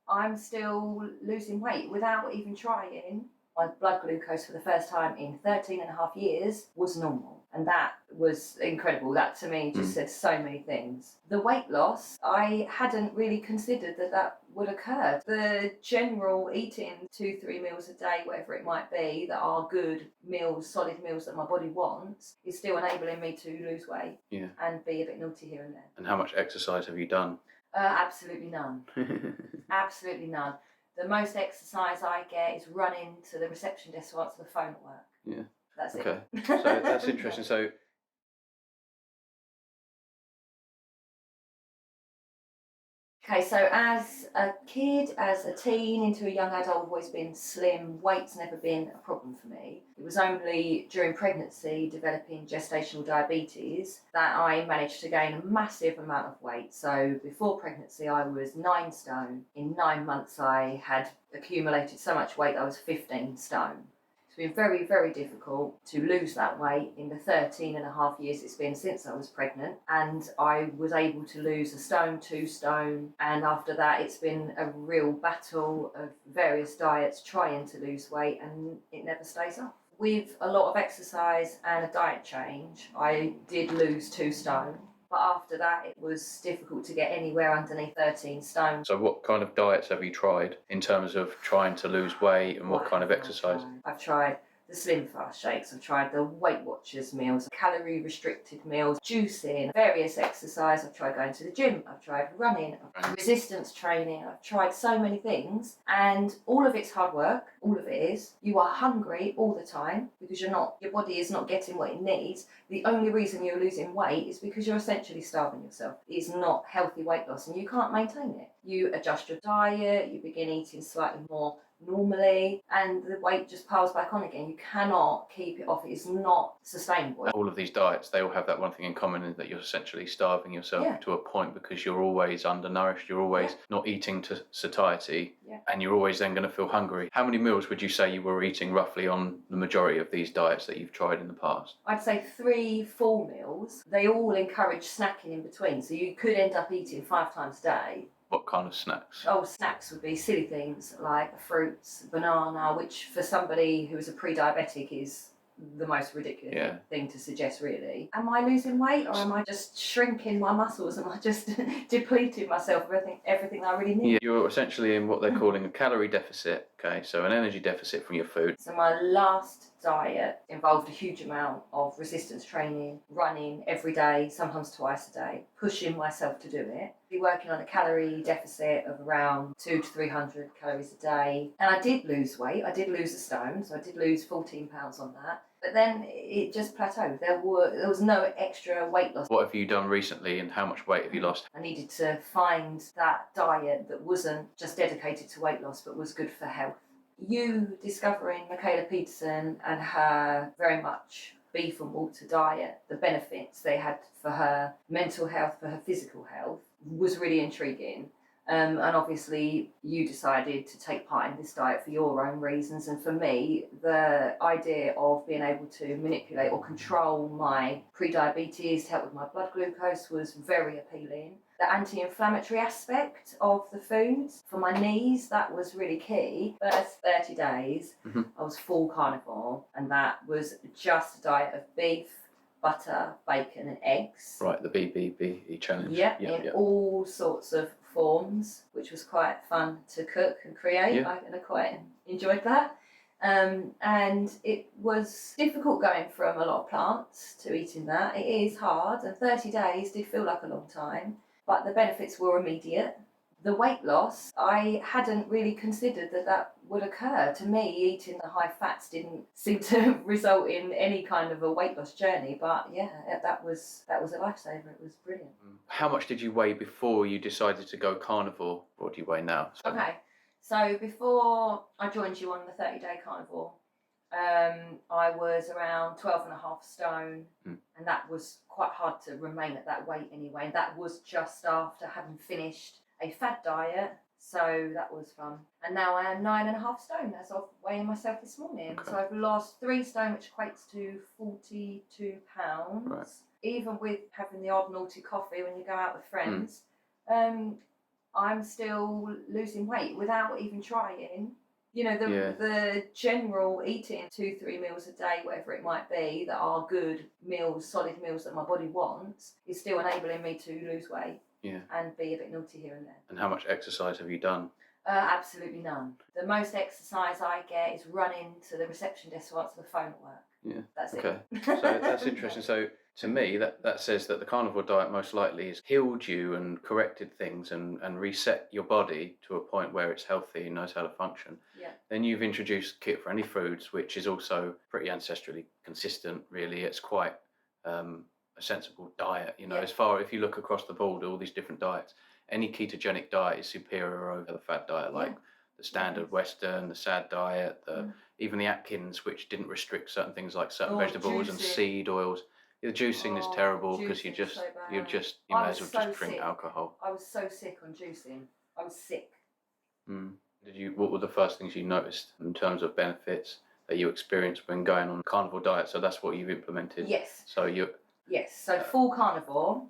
I'm still losing weight without even trying. My blood glucose for the first time in 13 and a half years was normal. And that was incredible. That to me just said so many things. The weight loss, I hadn't really considered that would occur. The general eating 2-3 meals a day, whatever it might be, that are good meals, solid meals that my body wants, is still enabling me to lose weight and be a bit naughty here and there. And how much exercise have you done? Absolutely none. Absolutely none. The most exercise I get is running to the reception desk to answer the phone at work. Yeah. That's it. Okay. So that's interesting. So Okay, so as a kid, as a teen, into a young adult, I've always been slim. Weight's never been a problem for me. It was only during pregnancy, developing gestational diabetes, that I managed to gain a massive amount of weight. So before pregnancy, I was 9 stone. In 9 months, I had accumulated so much weight that I was 15 stone. It's been very, very difficult to lose that weight in the 13 and a half years it's been since I was pregnant. And I was able to lose 1 stone, 2 stone. And after that, it's been a real battle of various diets trying to lose weight, and it never stays off. With a lot of exercise and a diet change, I did lose 2 stone. But after that, it was difficult to get anywhere underneath 13 stone. So what kind of diets have you tried in terms of trying to lose weight, and what kind of exercise? I've tried the Slim Fast shakes, I've tried the Weight Watchers meals, calorie restricted meals, juicing, various exercise. I've tried going to the gym, I've tried running, I've tried resistance training, I've tried so many things, and all of it's hard work. All of it is. You are hungry all the time because your body is not getting what it needs. The only reason you're losing weight is because you're essentially starving yourself. It's not healthy weight loss, and you can't maintain it. You adjust your diet, you begin eating slightly more normally, and the weight just piles back on again. You cannot keep it off. It is not sustainable. All of these diets, they all have that one thing in common, is that you're essentially starving yourself to a point, because you're always undernourished, you're always not eating to satiety, and you're always then going to feel hungry. How many meals would you say you were eating roughly on the majority of these diets that you've tried in the past? I'd say 3 full meals. They all encourage snacking in between, so you could end up eating 5 times a day. What kind of snacks? Snacks would be silly things like fruits, banana, which for somebody who is a pre-diabetic is the most ridiculous thing to suggest, really. Am I losing weight, or am I just shrinking my muscles? Am I just depleting myself of everything I really need? Yeah, you're essentially in what they're calling a calorie deficit, okay? So an energy deficit from your food. So my last diet involved a huge amount of resistance training, running every day, sometimes twice a day, pushing myself to do it. Be working on a calorie deficit of around 200 to 300 calories a day. And I did lose weight. I did lose 1 stone, so I did lose 14 pounds on that. But then it just plateaued. There was no extra weight loss. What have you done recently, and how much weight have you lost? I needed to find that diet that wasn't just dedicated to weight loss, but was good for health. You discovering Michaela Peterson and her very much beef and water diet, the benefits they had for her mental health, for her physical health, was really intriguing. And obviously you decided to take part in this diet for your own reasons, and for me, the idea of being able to manipulate or control my pre-diabetes to help with my blood glucose was very appealing. The anti-inflammatory aspect of the foods for my knees, that was really key. First 30 days, I was full carnivore, and that was just a diet of beef, butter, bacon and eggs. Right, the BBB challenge. In all sorts of forms, which was quite fun to cook and create. I quite enjoyed that. And it was difficult going from a lot of plants to eating that. It is hard, and 30 days did feel like a long time, but the benefits were immediate. The weight loss, I hadn't really considered that would occur. To me, eating the high fats didn't seem to result in any kind of a weight loss journey, but that was a lifesaver. It was brilliant. How much did you weigh before you decided to go carnivore? What do you weigh now? Okay, so before I joined you on the 30-day carnivore, I was around 12.5 stone, and that was quite hard to remain at that weight anyway. That was just after having finished a fad diet, so that was fun. And now I am 9.5 stone as of weighing myself this morning. Okay. So I've lost 3 stone, which equates to 42 pounds. Right. Even with having the odd naughty coffee when you go out with friends, I'm still losing weight without even trying. You know, the general eating 2-3 meals a day, whatever it might be, that are good meals, solid meals that my body wants, is still enabling me to lose weight. Yeah. And be a bit naughty here and there. And how much exercise have you done? Absolutely none. The most exercise I get is running to the reception desk to answer the phone at work. Yeah. That's it. Okay. So that's interesting. So to me, that says that the carnivore diet most likely has healed you and corrected things and reset your body to a point where it's healthy and knows how to function. Yeah. Then you've introduced keto-friendly foods, which is also pretty ancestrally consistent, really. It's quite a sensible diet. You know, if you look across the board, all these different diets, any ketogenic diet is superior over the fad diet, like the standard Western, the SAD diet, even the Atkins, which didn't restrict certain things like certain vegetables and seed oils. The juicing is terrible because you may as well just drink alcohol. I was so sick on juicing. I was sick. What were the first things you noticed in terms of benefits that you experienced when going on carnivore diet? So that's what you've implemented. Yes. So full carnivore,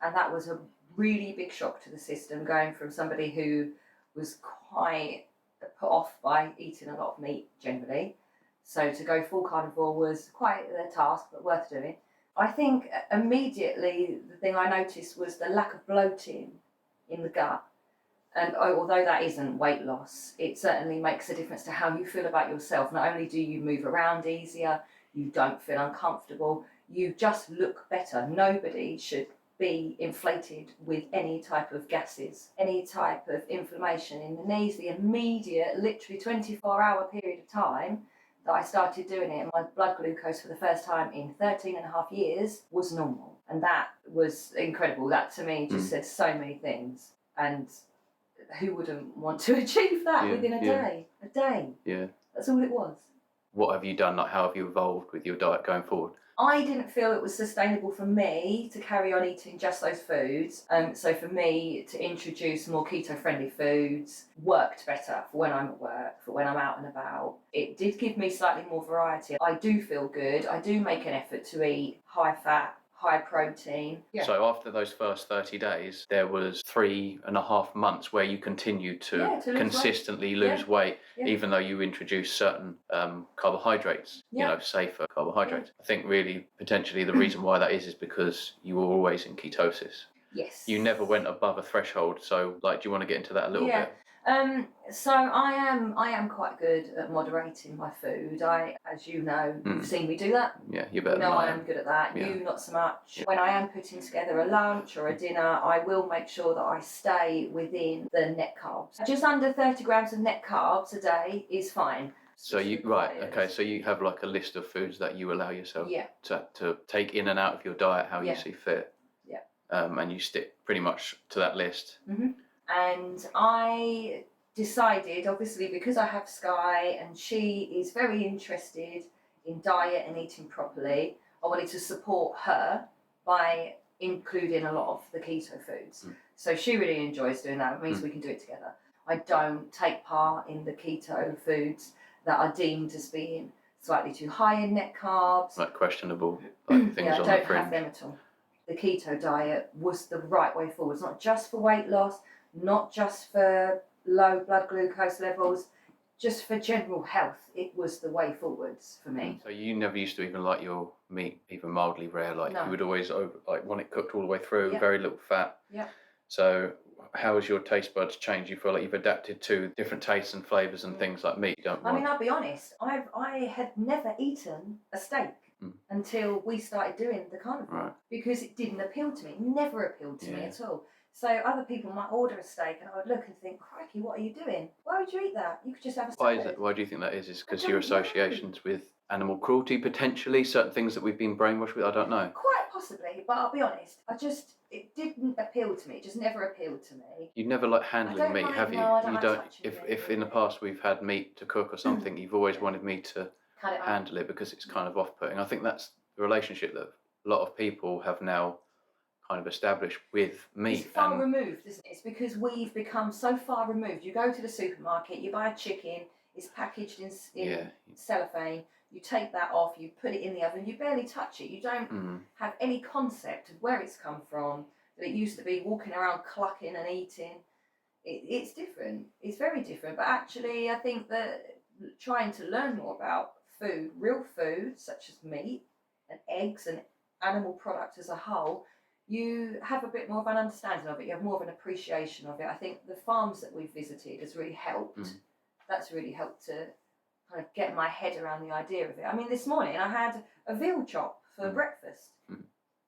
and that was a really big shock to the system, going from somebody who was quite put off by eating a lot of meat generally. So to go full carnivore was quite a task, but worth doing. I think immediately the thing I noticed was the lack of bloating in the gut. And although that isn't weight loss, it certainly makes a difference to how you feel about yourself. Not only do you move around easier, you don't feel uncomfortable, you just look better. Nobody should be inflated with any type of gases, any type of inflammation in the knees. The immediate, literally 24-hour period of time that I started doing it, my blood glucose for the first time in 13 and a half years was normal. And that was incredible. That to me just said so many things. And who wouldn't want to achieve that within a day? A day. Yeah. That's all it was. What have you done? Like, how have you evolved with your diet going forward? I didn't feel it was sustainable for me to carry on eating just those foods. So for me to introduce more keto-friendly foods worked better for when I'm at work, for when I'm out and about. It did give me slightly more variety. I do feel good. I do make an effort to eat high fat, high protein. Yeah. So after those first 30 days, there was 3.5 months where you continued to consistently lose weight, even though you introduced certain carbohydrates, safer carbohydrates. I think really potentially the reason why that is because you were always in ketosis. Yes. You never went above a threshold. So do you want to get into that a little bit? So I am quite good at moderating my food. As you know, you've seen me do that. Yeah, you're better. You know I am good at that. Yeah. You not so much. Yeah. When I am putting together a lunch or a dinner, I will make sure that I stay within the net carbs. Just under 30 grams of net carbs a day is fine. So so you have like a list of foods that you allow yourself to take in and out of your diet how you see fit. Yeah. And you stick pretty much to that list. Mm-hmm. And I decided, obviously, because I have Sky and she is very interested in diet and eating properly, I wanted to support her by including a lot of the keto foods. So she really enjoys doing that. It means we can do it together. I don't take part in the keto foods that are deemed as being slightly too high in net carbs. Like questionable things on the fringe. I don't have them at all. The keto diet was the right way forward. It's not just for weight loss, not just for low blood glucose levels, just for general health. It was the way forwards for me. So you never used to even like your meat even mildly rare, you would always want it cooked all the way through, very little fat. Yeah. So how has your taste buds changed? You feel like you've adapted to different tastes and flavours and things like meat, I mean, I'll be honest, I had never eaten a steak until we started doing the carnivore because it didn't appeal to me. It never appealed to me at all. So other people might order a steak and I would look and think, crikey, what are you doing? Why would you eat that? You could just have a steak. Why do you think that is? Is because your associations with animal cruelty, potentially, certain things that we've been brainwashed with? I don't know. Quite possibly, but I'll be honest, it didn't appeal to me. It just never appealed to me. You never like handling meat, have you? No, I don't you don't. If in the past we've had meat to cook or something, you've always wanted me to handle it because it's kind of off-putting. I think that's the relationship that a lot of people have now kind of established with meat. It's far removed, isn't it? It's because we've become so far removed. You go to the supermarket, you buy a chicken, it's packaged in cellophane, you take that off, you put it in the oven, you barely touch it. You don't have any concept of where it's come from, that it used to be walking around clucking and eating. It's different. It's very different. But actually, I think that trying to learn more about food, real food, such as meat and eggs and animal products as a whole, you have a bit more of an understanding of it. You have more of an appreciation of it. I think the farms that we've visited has really helped. That's really helped to kind of get my head around the idea of it. I mean, this morning I had a veal chop for breakfast.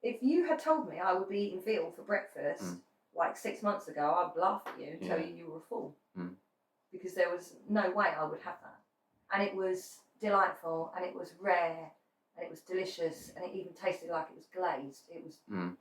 If you had told me I would be eating veal for breakfast like 6 months ago, I would laugh at you and tell you were a fool. Because there was no way I would have that. And it was delightful, and it was rare, and it was delicious, and it even tasted like it was glazed. It was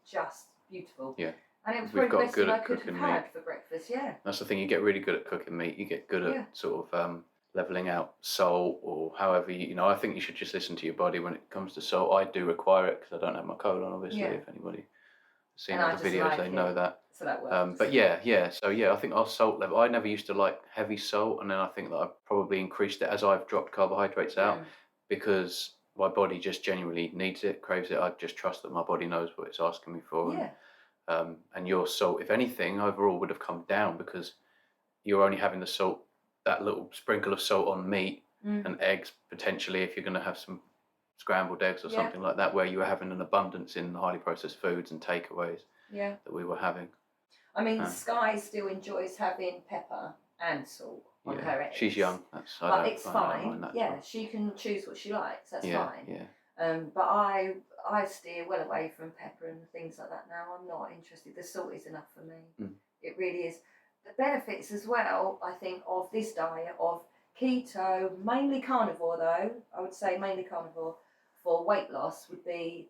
just beautiful. Yeah. And it was probably the best thing I could have had for breakfast, yeah. That's the thing, you get really good at cooking meat. You get good at sort of levelling out salt, or however, I think you should just listen to your body when it comes to salt. I do require it because I don't have my colon, obviously, if anybody has seen other videos, they know that. So that works. But I think our salt level, I never used to like heavy salt, and then I think that I've probably increased it as I've dropped carbohydrates out because my body just genuinely needs it, craves it. I just trust that my body knows what it's asking me for. And your salt, if anything, overall would have come down because you're only having the salt, that little sprinkle of salt on meat and eggs, potentially, if you're going to have some scrambled eggs or something like that, where you were having an abundance in highly processed foods and takeaways that we were having. I mean, Sky still enjoys having pepper and salt on her eggs. She's young. But it's fine. She can choose what she likes. That's fine. But I steer well away from pepper and things like that now. I'm not interested. The salt is enough for me. It really is. The benefits as well, I think, of this diet, of keto, mainly carnivore though, I would say mainly carnivore, for weight loss would be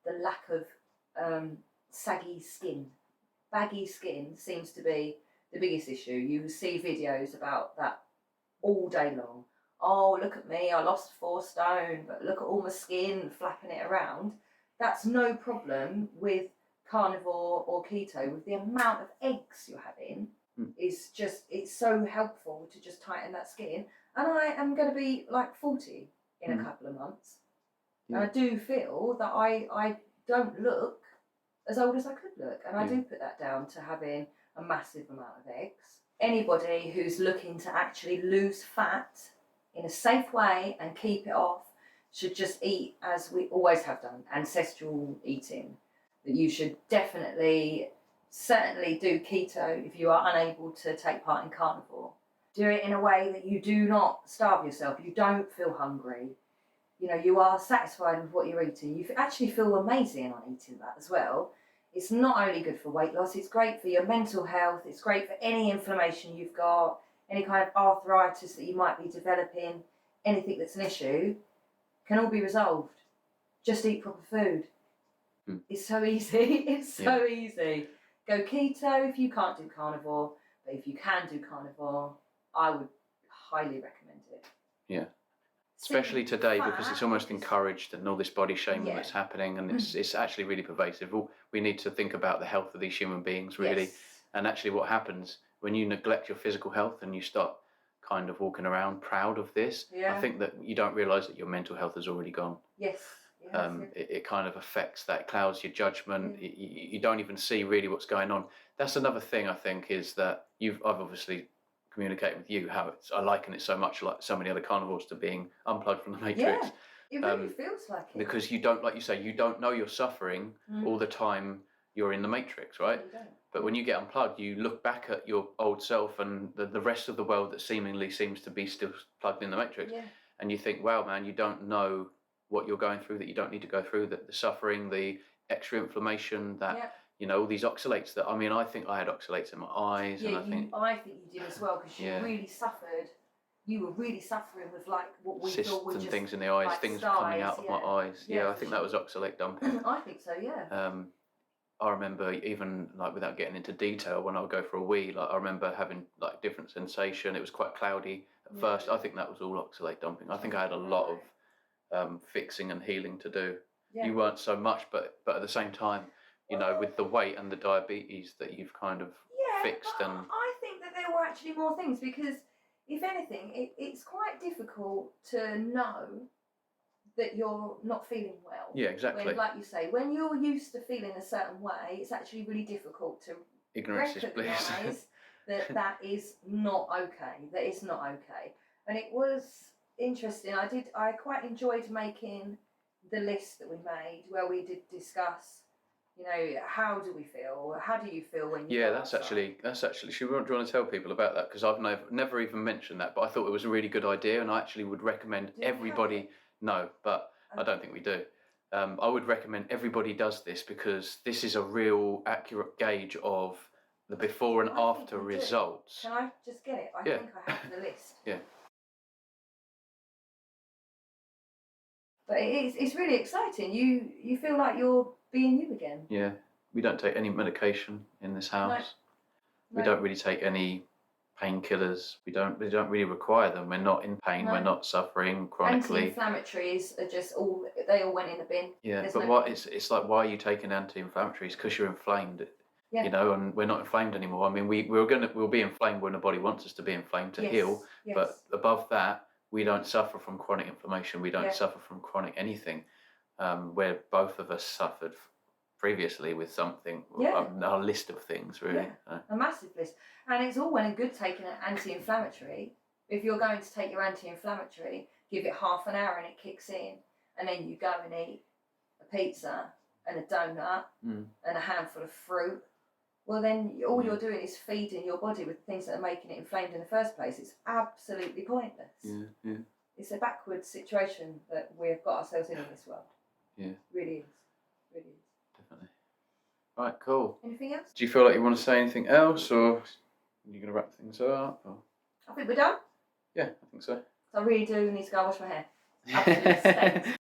the lack of saggy skin. Baggy skin seems to be the biggest issue. You see videos about that all day long. Oh, look at me, I lost 4 stone, but look at all my skin flapping it around. That's no problem with carnivore or keto. With the amount of eggs you're having, it's so helpful to just tighten that skin. And I am going to be like 40 in a couple of months. And I do feel that I don't look as old as I could look. And I do put that down to having a massive amount of eggs. Anybody who's looking to actually lose fat in a safe way and keep it off should just eat as we always have done, ancestral eating. That you should certainly do keto if you are unable to take part in carnivore. Do it in a way that you do not starve yourself. You don't feel hungry. You are satisfied with what you're eating. You actually feel amazing on eating that as well. It's not only good for weight loss, it's great for your mental health, it's great for any inflammation you've got, any kind of arthritis that you might be developing, anything that's an issue, can all be resolved. Just eat proper food. It's so easy. It's so easy. Go keto if you can't do carnivore, but if you can do carnivore, I would highly recommend it. Yeah. Especially today, because it's almost encouraged, and all this body shaming that's happening, and it's actually really pervasive. We need to think about the health of these human beings, really. And actually what happens when you neglect your physical health and you start kind of walking around proud of this, I think that you don't realise that your mental health has already gone. It kind of affects that, clouds your judgment. You don't even see really what's going on. That's another thing, I think, is that I've obviously communicating with you how I liken it so much, like so many other carnivores, to being unplugged from the matrix. It really feels like it. Because you don't, like you say, you don't know you're suffering all the time you're in the matrix, right? You don't. But when you get unplugged, you look back at your old self and the rest of the world that seemingly seems to be still plugged in the matrix, and you think, wow, man, you don't know what you're going through, that you don't need to go through, that the suffering, the extra inflammation, that all these oxalates that, I think I had oxalates in my eyes. Yeah, and I think you did as well, because you really suffered. You were really suffering with like what we thought were cysts and just things in the eyes, like things styes, coming out of my eyes. I think that was oxalate dumping. I think so, I remember, even like without getting into detail, when I would go for a wee, like I remember having like different sensation. It was quite cloudy at first. I think that was all oxalate dumping. I think I had a lot of fixing and healing to do. You weren't so much, but at the same time, with the weight and the diabetes that you've kind of fixed. But And I think that there were actually more things, because if anything, it's quite difficult to know that you're not feeling well. Yeah, exactly. When, like you say, when you're used to feeling a certain way, it's actually really difficult to ignorance is bliss. recognise that is not okay. That is not okay. And it was interesting. I quite enjoyed making the list that we made, where we did discuss, you know, how do we feel? How do you feel when you Yeah, go that's outside? actually. Do you want to tell people about that? Because I've never even mentioned that, but I thought it was a really good idea, and I actually would recommend Do we have everybody. it? No, but I don't think we do. I would recommend everybody does this, because this is a real accurate gauge of the before and I think after we do. results. Can I just get it? I Yeah. think I have the list. Yeah. But it's really exciting. You feel like you're being you again. Yeah. We don't take any medication in this house. We don't really take any painkillers. We don't really require them. We're not in pain. No. We're not suffering chronically. Anti-inflammatories are just they all went in the bin. Yeah, There's but no what point. it's like, why are you taking anti-inflammatories? Because you're inflamed. Yeah. You know, and we're not inflamed anymore. I mean, we'll be inflamed when the body wants us to be inflamed to heal. Yes. But above that, we don't suffer from chronic inflammation. We don't Yeah. suffer from chronic anything. Where both of us suffered previously with something, Yeah. our list of things, really. Yeah. A massive list. And it's all well and good taking an anti-inflammatory. If you're going to take your anti-inflammatory, give it half an hour and it kicks in, and then you go and eat a pizza and a donut and a handful of fruit. Well, then all you're doing is feeding your body with things that are making it inflamed in the first place. It's absolutely pointless. Yeah. It's a backwards situation that we've got ourselves in this world. Yeah. Really is. Really is. Definitely. Right, cool. Anything else? Do you feel like you want to say anything else, or are you going to wrap things up? Or? I think we're done. Yeah, I think so. So I really do need to go wash my hair. Absolutely stinks.